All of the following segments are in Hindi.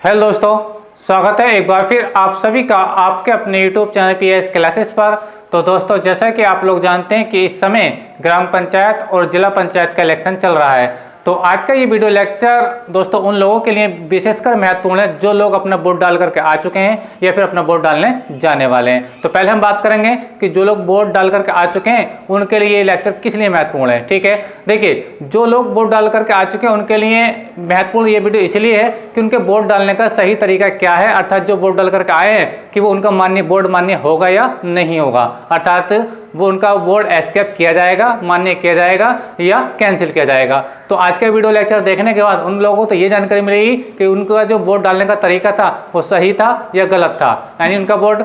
हेलो दोस्तों, स्वागत है एक बार फिर आप सभी का आपके अपने YouTube चैनल PS क्लासेस पर। तो दोस्तों, जैसा कि आप लोग जानते हैं कि इस समय ग्राम पंचायत और जिला पंचायत का इलेक्शन चल रहा है। तो आज का ये वीडियो लेक्चर दोस्तों उन लोगों के लिए विशेषकर महत्वपूर्ण है जो लोग अपना वोट डाल करके आ चुके हैं या फिर अपना वोट डालने जाने वाले हैं। तो पहले हम बात करेंगे कि जो लोग वोट डाल करके आ चुके हैं उनके लिए ये लेक्चर किस लिए महत्वपूर्ण है। ठीक है, देखिए, जो लोग वोट डाल करके आ चुके हैं उनके लिए महत्वपूर्ण ये वीडियो इसलिए है कि उनके वोट डालने का सही तरीका क्या है, अर्थात जो वोट डाल करके आए हैं कि वो उनका वोट मान्य होगा या नहीं होगा, अर्थात वो उनका वोट एक्सेप्ट किया जाएगा, मान्य किया जाएगा या कैंसिल किया जाएगा। तो आज का वीडियो लेक्चर देखने के बाद उन लोगों को तो ये जानकारी मिलेगी कि उनका जो वोट डालने का तरीका था वो सही था या गलत था, यानी उनका वोट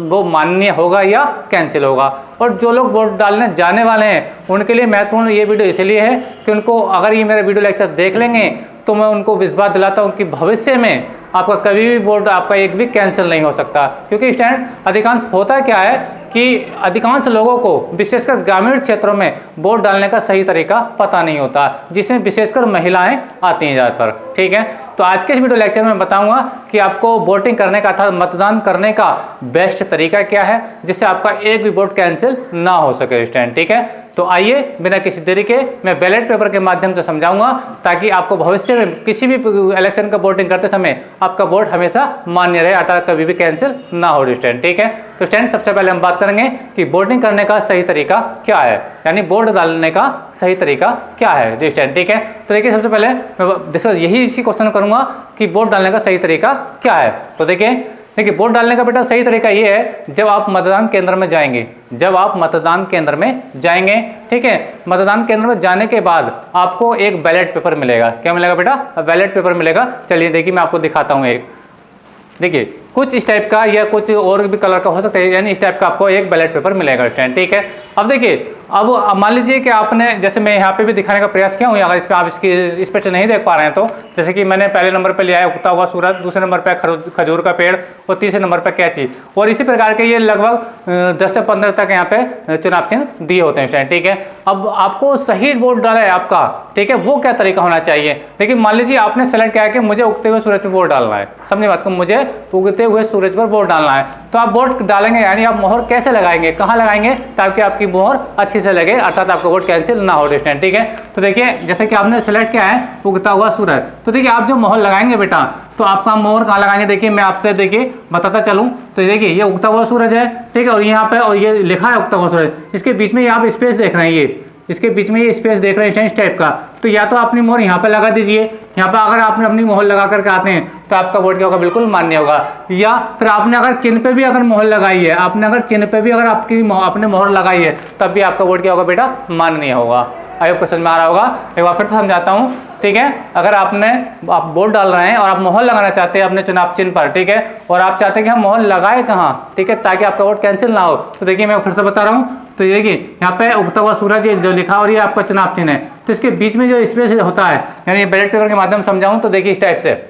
वो मान्य होगा या कैंसिल होगा। और जो लोग वोट डालने जाने वाले हैं उनके लिए महत्वपूर्ण ये वीडियो इसलिए है कि उनको अगर ये मेरा वीडियो लेक्चर देख लेंगे तो मैं उनको विश्वास दिलाता हूँ कि भविष्य में आपका कभी भी वोट आपका एक भी कैंसिल नहीं हो सकता। क्योंकि इस टाइम अधिकांश होता क्या है कि अधिकांश लोगों को विशेषकर ग्रामीण क्षेत्रों में वोट डालने का सही तरीका पता नहीं होता, जिसमें विशेषकर महिलाएं आती हैं ज़्यादातर। ठीक है, तो आज के इस वीडियो लेक्चर में बताऊंगा कि आपको वोटिंग करने का अर्थात मतदान करने का बेस्ट तरीका क्या है जिससे आपका एक भी वोट कैंसिल ना हो सके इस टाइम। ठीक है, तो आइए बिना किसी देरी के मैं बैलेट पेपर के माध्यम से समझाऊंगा ताकि आपको भविष्य में किसी भी इलेक्शन का वोटिंग करते समय आपका वोट हमेशा मान्य रहे, अर्थात कभी भी कैंसिल ना हो स्टैंड। ठीक है, तो स्टैंड सबसे पहले हम बात करेंगे कि वोटिंग करने का सही तरीका क्या है, यानी वोट डालने का सही तरीका क्या है स्टैंड। ठीक है, तो देखिए, सबसे पहले मैं यही इसी क्वेश्चन करूंगा कि वोट डालने का सही तरीका क्या है। तो देखिए, वोट डालने का बेटा सही तरीका ये है जब आप मतदान केंद्र में जाएंगे, जब आप मतदान केंद्र में जाएंगे, ठीक है, मतदान केंद्र में जाने के बाद आपको एक बैलेट पेपर मिलेगा। क्या मिलेगा बेटा? बैलेट पेपर मिलेगा। चलिए देखिए, मैं आपको दिखाता हूँ एक। देखिए, कुछ इस टाइप का या कुछ और भी कलर का हो सकता है, यानी इस टाइप का आपको एक बैलेट पेपर मिलेगा स्टैंड। ठीक है, अब देखिए, अब मान लीजिए कि आपने, जैसे मैं यहाँ पे भी दिखाने का प्रयास किया हूँ, अगर इस पर आप इस पर नहीं देख पा रहे हैं तो जैसे कि मैंने पहले नंबर पे लिया है उगता हुआ सूरज, दूसरे नंबर पे खजूर का पेड़ और तीसरे नंबर पे कैंची, और इसी प्रकार के ये लगभग 10 से 15 तक यहाँ पे चुनाव चिन्ह दिए होते हैं स्टैंड। ठीक है, अब आपको सही वोट डाला है आपका, ठीक है, वो क्या तरीका होना चाहिए। देखिए, मान लीजिए आपने सेलेक्ट किया कि मुझे उगते हुए सूरज पर वोट डालना है, समझे बात को, मुझे उगते हुए सूरज पर वोट डालना है, तो आप वोट डालेंगे, यानी आप मोहर कैसे लगाएंगे, कहाँ लगाएंगे ताकि आपकी मोहर अच्छी से लगे, अर्थात आपका वोट कैंसिल ना हो स्टैंड। ठीक है, तो देखिए, जैसे कि आपने सेलेक्ट किया है उगता हुआ सूरज, तो देखिए आप जो मोहर लगाएंगे बेटा, तो आपका मोहर कहाँ लगाएंगे, देखिए मैं आपसे देखिए बताता चलूँ। तो देखिए, ये उगता हुआ सूरज है, ठीक है, और यहाँ पे और ये लिखा है उगता हुआ सूरज, इसके बीच में आप स्पेस देख रहे हैं, ये इसके बीच में ये स्पेस देख रहे हैं इस टाइप का, तो या तो अपनी मोहर यहाँ पे लगा दीजिए। यहाँ पे अगर आपने अपनी मोहर लगा करके आते हैं तो आपका वोट क्या होगा, बिल्कुल मान्य होगा। या फिर आपने अगर चिन्ह पे भी अगर मोहर लगाई है, आपने अगर चिन्ह पे भी अगर आपने मोहर लगाई है, तब भी आपका वोट क्या होगा बेटा, मान्य होगा। आई होप समझ में आ रहा होगा। एक बार फिर समझाता हूँ। ठीक है, अगर आप वोट डाल रहे हैं और आप मोहर लगाना चाहते हैं अपने चुनाव चिन्ह पर, ठीक है, और आप चाहते हैं कि हम मोहर लगाए कहाँ, ठीक है, ताकि आपका वोट कैंसिल ना हो, तो देखिए मैं फिर से बता रहा हूँ। तो देखिए, यहाँ पे उगता हुआ सूरज जो लिखा और ये आपका चुनाव चिन्ह है, तो इसके बीच में जो स्पेस होता है, यानी बैलेट पेपर के माध्यम से समझाऊँ तो देखिए इस टाइप से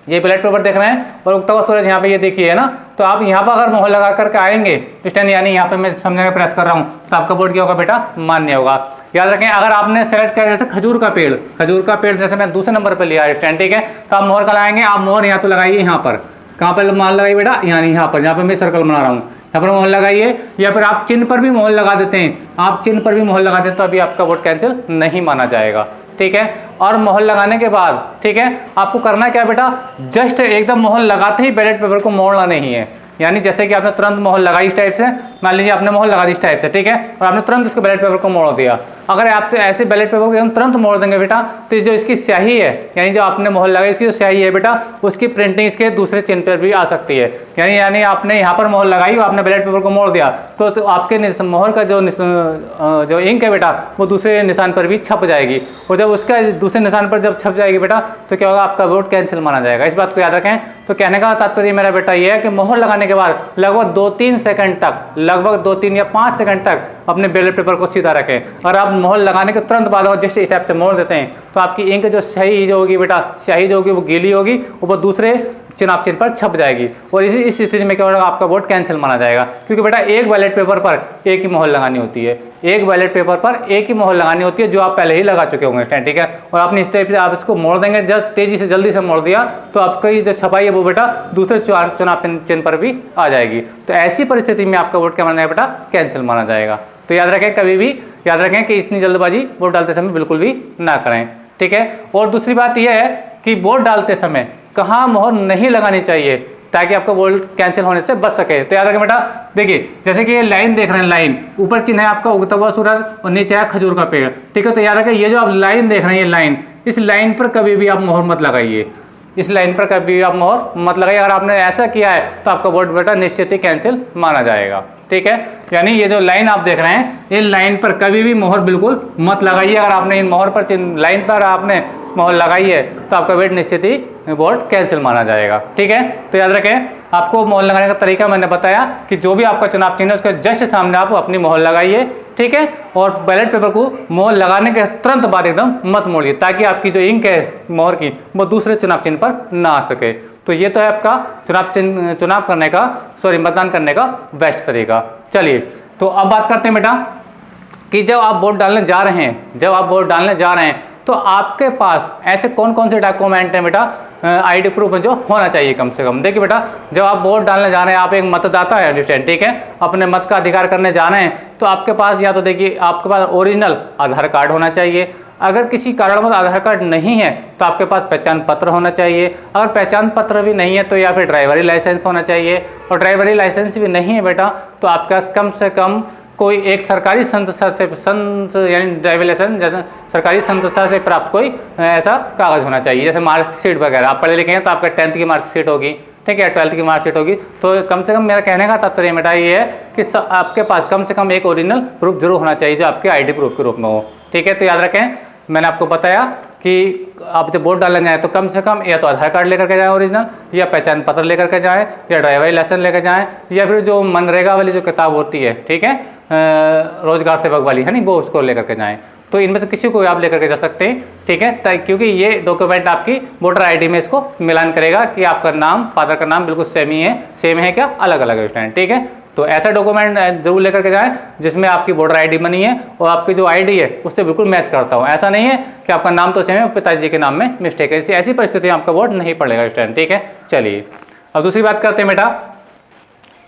ये बैलेट पेपर देख रहे हैं और उगता हुआ सूरज यहाँ पे ये देखिए है ना, तो आप यहाँ पर अगर मोहर लगा करके आएंगे स्टैंड, यानी यहाँ पे मैं समझने का प्रयास कर रहा हूँ, तो आपका वोट क्या होगा बेटा, मान्य होगा। याद रखें, अगर आपने सेलेक्ट किया जैसे खजूर का पेड़ जैसे मैं दूसरे नंबर पर लिया है स्टैंड, ठीक है, तो आप मोहर का लगाएंगे, आप मोहर यहाँ तो लगाइए, यहाँ पर कहाँ पर मोहर लगाइए बेटा, यानी यहाँ पर, जहाँ पर मैं सर्कल बना रहा हूँ, यहाँ पर मोहर लगाइए। या फिर आप चिन्ह पर भी मोहर लगा देते हैं, आप चिन्ह पर भी मोहर लगा देते हैं तो अभी आपका वोट कैंसिल नहीं माना जाएगा। ठीक है, और मोहर लगाने के बाद, ठीक है, आपको करना क्या बेटा, जस्ट एकदम मोहर लगाते ही बैलेट पेपर को मोड़ना नहीं है, यानी जैसे कि आपने तुरंत मोहर लगाई इस टाइप से, मान लीजिए आपने मोहर लगा दी इस टाइप से, ठीक है, और आपने तुरंत उसके बैलेट पेपर को मोड़ दिया। अगर आप ऐसे बैलेट पेपर को एकदम तुरंत मोड़ देंगे बेटा, तो जो इसकी स्याही है, यानी जो आपने मोहर लगाई इसकी जो स्याही है बेटा, उसकी प्रिंटिंग इसके दूसरे चिन्ह पर भी आ सकती है। यानी आपने यहाँ पर मोहर लगाई और आपने बैलेट पेपर को मोड़ दिया, तो आपके मोहर का जो इंक है बेटा, वो दूसरे निशान पर भी छप जाएगी, और जब उसका दूसरे निशान पर जब छप जाएगी बेटा, तो क्या होगा, आपका वोट कैंसिल माना जाएगा। इस बात को याद रखें। तो कहने का तात्पर्य मेरा बेटा ये है कि मोहर लगाने के बाद लगभग 2-3 सेकंड तक, लगभग 2-3 या 5 सेकंड तक अपने बैलेट पेपर को सीधा रखें। अगर आप मोहर लगाने के तुरंत बाद और जैसे इस टाइप से मोड़ देते हैं तो आपकी इंक जो स्याही जो होगी बेटा, स्याही जो होगी वो गीली होगी और वो दूसरे चुनाव चिन्ह पर छप जाएगी और इस स्थिति में क्या होगा, आपका वोट कैंसिल माना जाएगा। क्योंकि बेटा एक बैलेट पेपर पर एक ही मोहर लगानी होती है, एक बैलेट पेपर पर एक ही मोहर लगानी होती है, जो आप पहले ही लगा चुके होंगे स्टैंड, ठीक है। और अपनी स्टेप से आप इसको मोड़ देंगे, जब तेजी से जल्दी से मोड़ दिया तो आपकी जो छपाई है वो बेटा दूसरे चुनाव चिन्ह पर भी आ जाएगी। तो ऐसी परिस्थिति में आपका वोट क्या माना जाएगा बेटा, कैंसिल माना जाएगा। तो याद रखें, कभी भी याद रखें कि इतनी जल्दबाजी वोट डालते समय बिल्कुल भी ना करें, ठीक है। और दूसरी बात यह है कि वोट डालते समय कहाँ मोहर नहीं लगानी चाहिए ताकि आपका वोट कैंसिल होने से बच सके। तो याद रखें बेटा, देखिए जैसे कि ये लाइन देख रहे हैं, लाइन ऊपर चिन्ह है आपका उगता हुआ सूरज और नीचे है खजूर का पेड़, ठीक है। तो याद रखें, ये जो आप लाइन देख रहे हैं, ये लाइन, इस लाइन पर कभी भी आप मोहर मत लगाइए, इस लाइन पर कभी भी आप मोहर मत लगाइए। अगर आपने ऐसा किया है तो आपका वोट बेटा निश्चित ही कैंसिल माना जाएगा, ठीक है। यानी ये जो लाइन आप देख रहे हैं, इन लाइन पर कभी भी मोहर बिल्कुल मत लगाइए। अगर आपने इन मोहर पर लाइन पर आपने मोहर लगाई है तो आपका वोट निश्चित ही वोट कैंसिल माना जाएगा, ठीक है। तो याद रखें, आपको मोहर लगाने का तरीका मैंने बताया कि जो भी आपका चुनाव चिन्ह है उसके जस्ट सामने आप अपनी मोहर लगाइए, ठीक है। और बैलेट पेपर को मोहर लगाने के तुरंत बाद एकदम मत मोड़िए ताकि आपकी जो इंक है मोहर की वो दूसरे चुनाव चिन्ह पर ना आ सके। तो ये तो है आपका मतदान करने का बेस्ट तरीका। चलिए, तो अब बात करते हैं बेटा कि जब आप वोट डालने जा रहे हैं, तो आपके पास ऐसे कौन कौन से डॉक्यूमेंट हैं बेटा, आईडी प्रूफ जो होना चाहिए कम से कम। देखिए बेटा, जब आप वोट डालने जा रहे हैं, आप एक मतदाता है अंडरस्टैंड, ठीक है, अपने मत का अधिकार करने जा रहे हैं, तो आपके पास या तो देखिए आपके पास ओरिजिनल आधार कार्ड होना चाहिए। अगर किसी कारणवश आधार कार्ड नहीं है तो आपके पास पहचान पत्र होना चाहिए। अगर पहचान पत्र भी नहीं है तो या फिर ड्राइवरी लाइसेंस होना चाहिए। और ड्राइवरी लाइसेंस भी नहीं है बेटा तो आपके पास कम से कम कोई एक सरकारी संस्था से यानी ड्राइविंग लाइसेंस सरकारी संस्था से प्राप्त कोई ऐसा कागज होना चाहिए, जैसे मार्कशीट वगैरह। आप पढ़े लिखे हैं तो आपका 10th की मार्कशीट होगी, ठीक है, 12th की मार्कशीट होगी। तो कम से कम मेरा कहने का तात्पर्य बेटा ये है कि आपके पास कम से कम एक ओरिजिनल प्रूफ जरूर होना चाहिए जो आपके आईडी प्रूफ के रूप में हो, ठीक है। तो याद रखें, मैंने आपको बताया कि आप जब वोट डालने जाएँ तो कम से कम या तो आधार कार्ड लेकर के जाएँ ओरिजिनल, या पहचान पत्र लेकर के जाएँ, या ड्राइवरी लाइसेंस लेकर जाएँ, या फिर जो मनरेगा वाली जो किताब होती है, ठीक है, रोजगार सेवक वाली है नहीं, वो उसको लेकर के जाएँ। तो इनमें से किसी को आप लेकर के जा सकते हैं, ठीक है, क्योंकि ये डॉक्यूमेंट आपकी वोटर आईडी में इसको मिलान करेगा कि आपका नाम, फादर का नाम बिल्कुल सेम है क्या, अलग अलग है स्टैंड, ठीक है। तो ऐसा डॉक्यूमेंट जरूर लेकर के जाएं जिसमें आपकी वोटर आईडी बनी है और आपकी जो आईडी है उससे बिल्कुल मैच करता हो। ऐसा नहीं है कि आपका नाम तो सेम है, पिताजी के नाम में मिस्टेक है, ऐसी परिस्थिति में आपका वोट नहीं पड़ेगा स्टैंड, ठीक है। चलिए, अब दूसरी बात करते हैं बेटा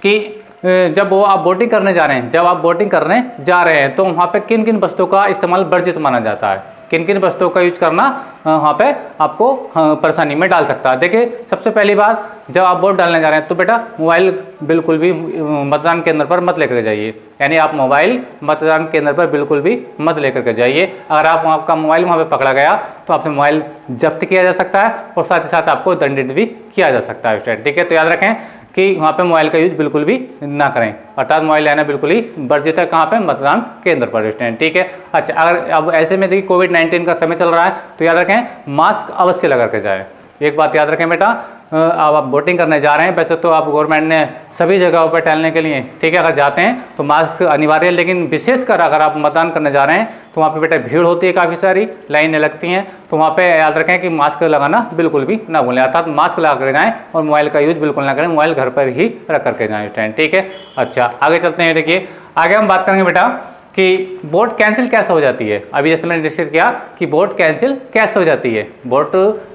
कि जब वो आप वोटिंग करने जा रहे हैं, तो वहाँ पे किन किन वस्तुओं का इस्तेमाल वर्जित माना जाता है, किन किन वस्तुओं का यूज करना वहाँ पे आपको परेशानी में डाल सकता है। देखिए, सबसे पहली बात, जब आप वोट डालने जा रहे हैं तो बेटा मोबाइल बिल्कुल भी मतदान केंद्र पर मत लेकर के जाइए, यानी आप मोबाइल मतदान केंद्र पर बिल्कुल भी मत लेकर के जाइए। अगर आपका मोबाइल वहाँ पे पकड़ा गया तो आपसे मोबाइल जब्त किया जा सकता है और साथ ही साथ आपको दंडित भी किया जा सकता है, ठीक है। तो याद रखें कि वहाँ पे मोबाइल का यूज बिल्कुल भी ना करें, अर्थात मोबाइल लेना बिल्कुल ही वर्जित है, कहाँ पे, मतदान केंद्र पर स्टैंड, ठीक है। अच्छा, अगर अब ऐसे में देखिए कोविड-19 का समय चल रहा है तो याद रखें मास्क अवश्य लगा के जाए। एक बात याद रखें बेटा, अब आप वोटिंग करने जा रहे हैं, वैसे तो आप गवर्नमेंट ने सभी जगहों पर टहलने के लिए, ठीक है, अगर जाते हैं तो मास्क अनिवार्य है, लेकिन विशेषकर अगर आप मतदान करने जा रहे हैं तो वहाँ पे बेटा भीड़ होती है, काफ़ी सारी लाइनें लगती हैं, तो वहाँ पे याद रखें कि मास्क लगाना बिल्कुल भी ना भूलें, अर्थात मास्क लगा कर जाएँ और मोबाइल का यूज बिल्कुल ना करें, मोबाइल घर पर ही रख करके जाएँ स्टैंड, ठीक है। अच्छा, आगे चलते हैं। देखिए, आगे हम बात करेंगे बेटा कि वोट कैंसिल कैसे हो जाती है। अभी जैसे मैंने डिस्कस किया कि वोट कैंसिल कैसे हो जाती है। वोट,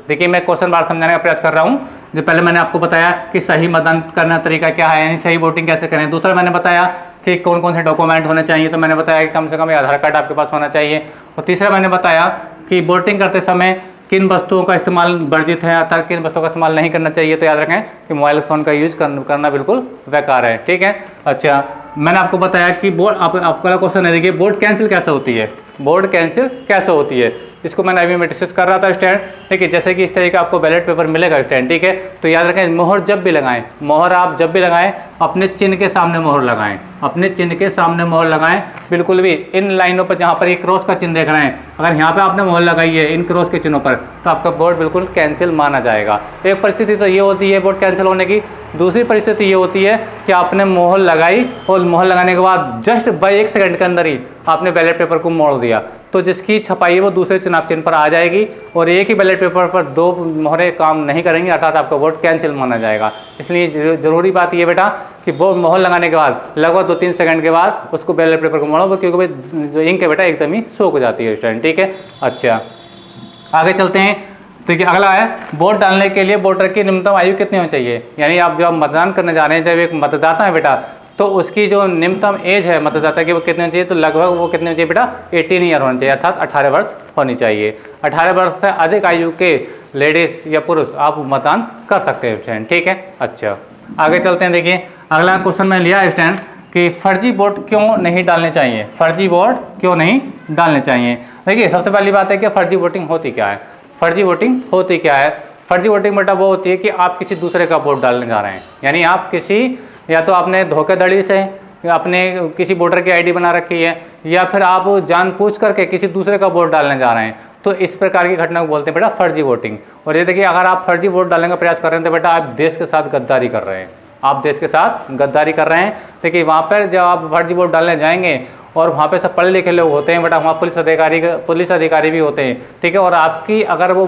देखिए मैं क्वेश्चन बार समझाने का प्रयास कर रहा हूँ। जो पहले मैंने आपको बताया कि सही मतदान करने का तरीका क्या है, यानी सही वोटिंग कैसे करें। दूसरा मैंने बताया कि कौन कौन से डॉक्यूमेंट होने चाहिए, तो मैंने बताया कि कम से कम आधार कार्ड आपके पास होना चाहिए। और तीसरा मैंने बताया कि वोटिंग करते समय किन वस्तुओं का इस्तेमाल वर्जित है, अर्थात किन वस्तुओं का इस्तेमाल नहीं करना चाहिए। तो याद रखें कि मोबाइल फ़ोन का यूज करना बिल्कुल बेकार है, ठीक है। अच्छा, मैंने आपको बताया कि आपका क्वेश्चन है, देखिए वोट कैंसिल कैसे होती है, वोट कैंसिल कैसे होती है, इसको मैंने अभी मैं डिस्कस कर रहा था स्टैंड। देखिए, जैसे कि इस तरह का आपको बैलेट पेपर मिलेगा स्टैंड, ठीक है। तो याद रखें, मोहर जब भी लगाएं, मोहर आप जब भी लगाएं अपने चिन्ह के सामने मोहर लगाएं, अपने चिन्ह के सामने मोहर लगाएं। बिल्कुल भी इन लाइनों पर जहाँ पर ये क्रॉस का चिन्ह देख रहे हैं, अगर यहाँ पे आपने मोहर लगाई है इन क्रॉस के चिन्हों पर, तो आपका वोट बिल्कुल कैंसिल माना जाएगा। एक परिस्थिति तो ये होती है वोट कैंसिल होने की। दूसरी परिस्थिति ये होती है कि आपने मोहर लगाई और मोहर लगाने के बाद जस्ट बाई 1 सेकंड के अंदर ही आपने बैलेट पेपर को मोड़ दिया, तो तो जिसकी छपाई है वो दूसरे चुनाव चिन्ह पर आ जाएगी और एक ही बैलेट पेपर पर 2 मोहरें काम नहीं करेंगी, अर्थात आपका वोट कैंसिल माना जाएगा। इसलिए जरूरी बात ये बेटा कि वो मोहर लगाने के बाद लगभग 2-3 सेकंड के बाद उसको बैलेट पेपर को मोड़ो, क्योंकि जो इंक है बेटा एकदम ही सोख हो जाती है स्टूडेंट, ठीक है। अच्छा, आगे चलते हैं। देखिए अगला है, वोट डालने के लिए वोटर की न्यूनतम आयु कितनी होनी चाहिए। यानी आप जब मतदान करने जा रहे हैं, जब एक मतदाता है बेटा, तो उसकी जो न्यूनतम एज है मतदाता की वो कितनी होनी चाहिए, तो लगभग वो कितनी होनी चाहिए बेटा 18 ईयर होनी चाहिए, अर्थात 18 वर्ष होनी चाहिए। 18 वर्ष से अधिक आयु के लेडीज या पुरुष आप मतदान कर सकते हैं स्टूडेंट, ठीक है। अच्छा, आगे चलते हैं। देखिए अगला क्वेश्चन में लिया स्टूडेंट कि फर्जी वोट क्यों नहीं डालने चाहिए, फर्जी वोट क्यों नहीं डालने चाहिए। देखिए सबसे पहली बात है कि फर्जी वोटिंग होती क्या है। फर्जी वोटिंग होती क्या है, फर्जी वोटिंग बेटा वो होती है कि आप किसी दूसरे का वोट डालने जा रहे हैं। यानी आप किसी, या तो आपने धोखाधड़ी से अपने किसी वोटर की आईडी बना रखी है, या फिर आप जानबूझ करके किसी दूसरे का वोट डालने जा रहे हैं, तो इस प्रकार की घटना को बोलते हैं बेटा फर्जी वोटिंग। और ये देखिए अगर आप फर्जी वोट डालने का प्रयास कर रहे हैं तो बेटा आप देश के साथ गद्दारी कर रहे हैं, आप देश के साथ गद्दारी कर रहे हैं। देखिए वहाँ पर जब आप फर्जी वोट डालने जाएंगे और वहाँ पे सब पढ़े लिखे लोग होते हैं बेटा, वहाँ पुलिस अधिकारी भी होते हैं, ठीक है। और आपकी अगर वो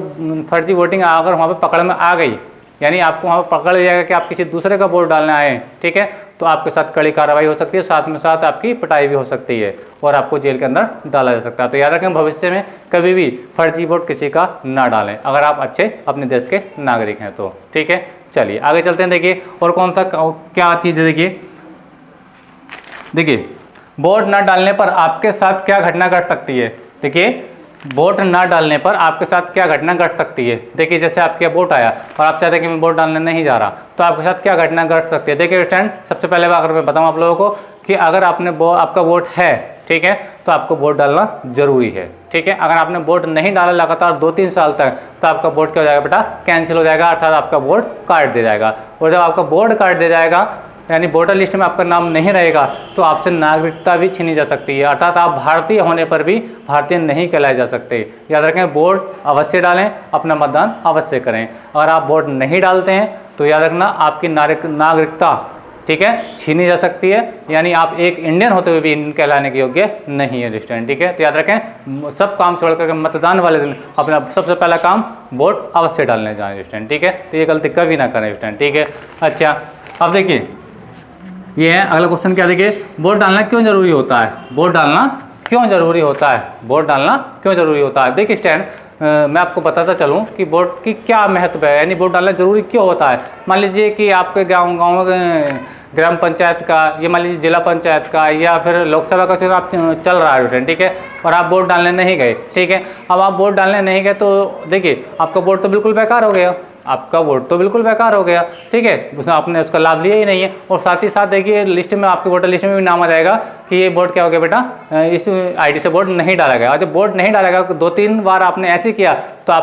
फर्जी वोटिंग अगर वहाँ पे पकड़ में आ गई, यानी आपको वहाँ पर पकड़ लिया जाएगा कि आप किसी दूसरे का वोट डालने आए, ठीक है, तो आपके साथ कड़ी कार्रवाई हो सकती है, साथ में साथ आपकी पिटाई भी हो सकती है और आपको जेल के अंदर डाला जा सकता है। तो याद रखें भविष्य में कभी भी फर्जी वोट किसी का ना डालें, अगर आप अच्छे अपने देश के नागरिक हैं तो, ठीक है। चलिए आगे चलते हैं। देखिए और कौन सा क्या चीज़ है, देखिए वोट न डालने पर आपके साथ क्या घटना घट सकती है। देखिए वोट न डालने पर आपके साथ क्या घटना घट सकती है। देखिए जैसे आपके वोट आया और आप चाहते हैं कि मैं वोट डालने नहीं जा रहा, तो आपके साथ क्या घटना घट सकती है। देखिए स्टूडेंट सबसे पहले अगर मैं बताऊं आप लोगों को कि अगर आपका वोट है, ठीक है, तो आपको वोट डालना जरूरी है, ठीक है। अगर आपने वोट नहीं डाला लगातार 2-3 साल तक, तो आपका वोट क्या हो जाएगा बेटा कैंसिल हो जाएगा, अर्थात आपका वोट काट दिया जाएगा। और जब आपका वोट काट दिया जाएगा यानी वोटर लिस्ट में आपका नाम नहीं रहेगा, तो आपसे नागरिकता भी छीनी जा सकती है, अर्थात आप भारतीय होने पर भी भारतीय नहीं कहलाए जा सकते। याद रखें वोट अवश्य डालें, अपना मतदान अवश्य करें। अगर आप वोट नहीं डालते हैं तो याद रखना आपकी नागरिकता, ठीक है, छीनी जा सकती है, यानी आप एक इंडियन होते हुए भी इंडियन कहलाने के योग्य नहीं है स्टूडेंट, ठीक है। तो याद रखें सब काम छोड़ करके मतदान वाले दिन अपना सबसे पहला काम वोट अवश्य डालने जाएं स्टूडेंट, ठीक है। तो ये गलती कभी ना करें स्टूडेंट, ठीक है। अच्छा अब देखिए ये है अगला क्वेश्चन, क्या देखिए वोट डालना क्यों जरूरी होता है। वोट डालना क्यों जरूरी होता है, वोट डालना क्यों जरूरी होता है। देखिए स्टैंड मैं आपको बताता चलूँ कि वोट की क्या महत्व है, यानी वोट डालना जरूरी क्यों होता है। मान लीजिए कि आपके गाँव ग्राम पंचायत का, ये मान लीजिए जिला पंचायत का या फिर लोकसभा का चुनाव चल रहा है स्टूडेंट, ठीक है, और आप वोट डालने नहीं गए, ठीक है। अब आप वोट डालने नहीं गए तो देखिए आपका वोट तो बिल्कुल बेकार हो गया, आपका वोट तो बिल्कुल बेकार हो गया, ठीक है, उसमें आपने उसका लाभ लिया ही नहीं है। और साथ ही साथ देखिए लिस्ट में, आपके वोटर लिस्ट में भी नाम आ जाएगा कि ये वोट क्या हो गया बेटा, इस आईडी से वोट नहीं डाला गया। और जब वोट नहीं डाला गया 2-3 बार आपने ऐसे किया तो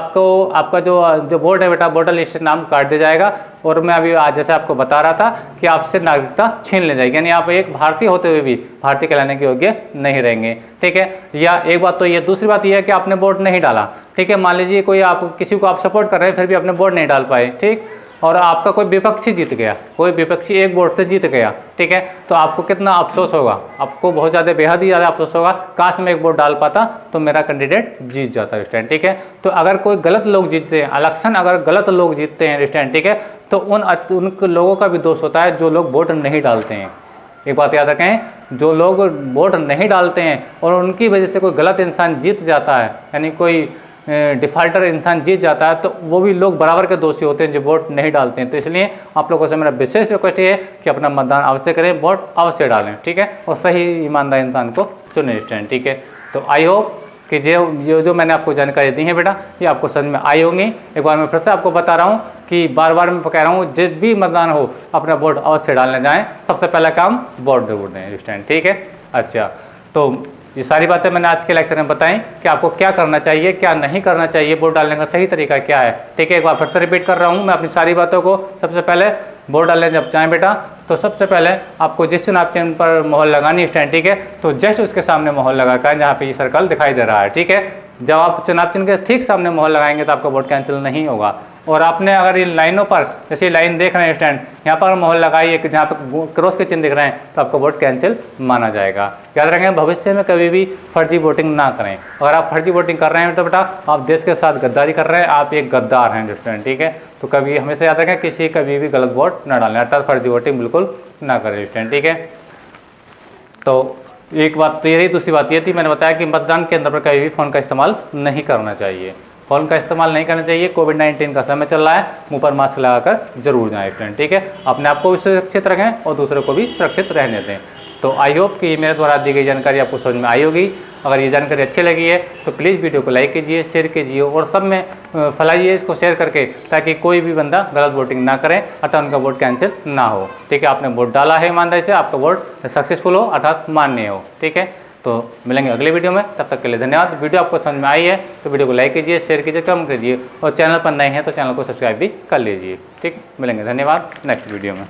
आपका जो वोट है बेटा वोटर लिस्ट से नाम काट दिया जाएगा। और मैं अभी आज जैसे आपको बता रहा था कि आपसे नागरिकता छीन ले जाएगी, यानी आप एक भारतीय होते हुए भी भारतीय कहलाने के योग्य नहीं रहेंगे, ठीक है। या एक बात तो ये, दूसरी बात यह है कि आपने वोट नहीं डाला, ठीक है। मान लीजिए कोई किसी को आप सपोर्ट कर रहे हैं फिर भी आपने वोट नहीं डाल पाए, ठीक, और आपका कोई विपक्षी जीत गया, कोई विपक्षी एक वोट से जीत गया, ठीक है, तो आपको कितना अफसोस होगा, आपको बहुत ज़्यादा बेहद ही ज़्यादा अफसोस होगा, काश मैं एक वोट डाल पाता तो मेरा कैंडिडेट जीत जाता स्टूडेंट, ठीक है। तो अगर कोई गलत लोग जीतते हैं इलेक्शन, अगर गलत लोग जीतते हैं स्टूडेंट, ठीक है, तो उन लोगों का भी दोष होता है जो लोग वोट नहीं डालते हैं। एक बात याद रखें, जो लोग वोट नहीं डालते हैं और उनकी वजह से कोई गलत इंसान जीत जाता है, यानी कोई डिफाल्टर इंसान जीत जाता है, तो वो भी लोग बराबर के दोषी होते हैं जो वोट नहीं डालते हैं। तो इसलिए आप लोगों से मेरा विशेष रिक्वेस्ट है कि अपना मतदान अवश्य करें, वोट अवश्य डालें, ठीक है, और सही ईमानदार इंसान को चुनें स्टूडेंट, ठीक है। तो आई होप कि जो मैंने आपको जानकारी दी है बेटा ये आपको समझ में आई होंगी। एक बार मैं फिर से आपको बता रहा हूँ कि बार बार मैं कह रहा हूँ जब भी मतदान हो अपना वोट अवश्य डालने जाएं, सबसे पहला काम वोट जरूर दें स्टूडेंट, ठीक है। अच्छा तो ये सारी बातें मैंने आज के लेक्चर में बताई कि आपको क्या करना चाहिए क्या नहीं करना चाहिए, वोट डालने का सही तरीका क्या है, ठीक है। एक बार फिर से रिपीट कर रहा हूँ मैं अपनी सारी बातों को। सबसे पहले वोट डालने जब जाएं बेटा तो सबसे पहले आपको जिस चुनाव चिन्ह पर मोहर लगानी है स्टैंड, ठीक है, तो जस्ट उसके सामने मोहर लगाकर जहाँ पे ये सर्कल दिखाई दे रहा है, ठीक है, जब आप चुनाव चिन्ह के ठीक सामने मोहर लगाएंगे तो आपका वोट कैंसिल नहीं होगा। और आपने अगर इन लाइनों पर, जैसे लाइन देख रहे हैं स्टैंड, यहाँ पर मोहर लगाई है, जहाँ पर क्रॉस के चिन्ह दिख रहे हैं, तो आपका वोट कैंसिल माना जाएगा। याद रखें, भविष्य में कभी भी फर्जी वोटिंग ना करें। अगर आप फर्जी वोटिंग कर रहे हैं तो बेटा आप देश के साथ गद्दारी कर रहे हैं, आप एक गद्दार हैं स्टूडेंट, ठीक है। तो कभी हमेशा याद रखें, किसी कभी भी गलत वोट ना डालें, अर्थात फर्जी वोटिंग बिल्कुल ना करें स्टूडेंट, ठीक है। तो एक बात तो ये रही। दूसरी बात ये थी, मैंने बताया कि मतदान केंद्र पर कभी भी फ़ोन का इस्तेमाल नहीं करना चाहिए। फ़ोन का इस्तेमाल नहीं करना चाहिए। कोविड-19 का समय चल रहा है, मुंह पर मास्क लगाकर जरूर जाएं फ्रेंड, ठीक है। अपने आप को भी सुरक्षित रखें और दूसरों को भी सुरक्षित रहने दें। तो आई होप कि मेरे द्वारा दी गई जानकारी आपको समझ में आई होगी। अगर ये जानकारी अच्छी लगी है तो प्लीज़ वीडियो को लाइक कीजिए, शेयर कीजिए और सब में फैलाइए इसको शेयर करके, ताकि कोई भी बंदा गलत वोटिंग ना करे, अर्थात उनका वोट कैंसिल ना हो, ठीक है। आपने वोट डाला है ईमानदारी से, आपका वोट सक्सेसफुल हो, अर्थात मान्य हो, ठीक है। तो मिलेंगे अगले वीडियो में, तब तक के लिए धन्यवाद। वीडियो आपको समझ में आई है तो वीडियो को लाइक कीजिए, शेयर कीजिए, कमेंट कीजिए और चैनल पर नए हैं तो चैनल को सब्सक्राइब भी कर लीजिए, ठीक। मिलेंगे, धन्यवाद नेक्स्ट वीडियो में।